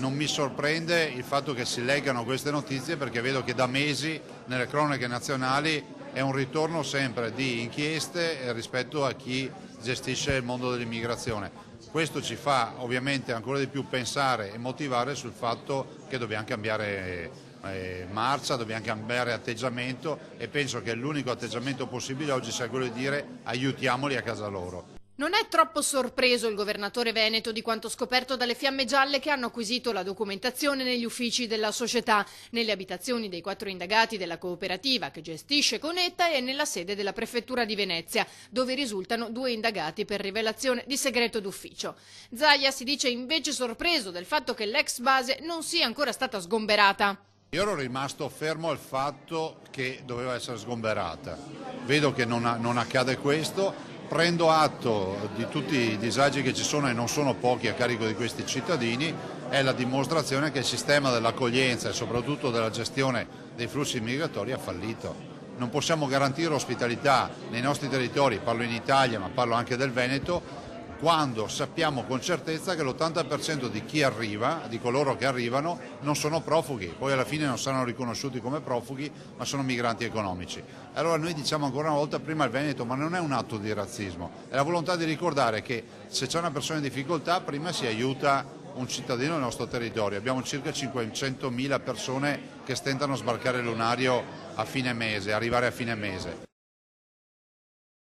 Non mi sorprende il fatto che si leggano queste notizie, perché vedo che da mesi nelle cronache nazionali è un ritorno sempre di inchieste rispetto a chi gestisce il mondo dell'immigrazione. Questo ci fa ovviamente ancora di più pensare e motivare sul fatto che dobbiamo cambiare marcia, dobbiamo cambiare atteggiamento, e penso che l'unico atteggiamento possibile oggi sia quello di dire aiutiamoli a casa loro. Non è troppo sorpreso il governatore veneto di quanto scoperto dalle Fiamme Gialle, che hanno acquisito la documentazione negli uffici della società, nelle abitazioni dei 4 indagati della cooperativa che gestisce Conetta e nella sede della prefettura di Venezia, dove risultano 2 indagati per rivelazione di segreto d'ufficio. Zaia si dice invece sorpreso del fatto che l'ex base non sia ancora stata sgomberata. Io ero rimasto fermo al fatto che doveva essere sgomberata. Vedo che non accade questo. Prendo atto di tutti i disagi che ci sono, e non sono pochi, a carico di questi cittadini. È la dimostrazione che il sistema dell'accoglienza e soprattutto della gestione dei flussi migratori ha fallito. Non possiamo garantire ospitalità nei nostri territori, parlo in Italia ma parlo anche del Veneto, quando sappiamo con certezza che l'80% di chi arriva, di coloro che arrivano, non sono profughi, poi alla fine non saranno riconosciuti come profughi, ma sono migranti economici. Allora noi diciamo ancora una volta prima il Veneto, ma non è un atto di razzismo, è la volontà di ricordare che se c'è una persona in difficoltà prima si aiuta un cittadino del nostro territorio. Abbiamo circa 500.000 persone che stentano a sbarcare il lunario a fine mese, arrivare a fine mese.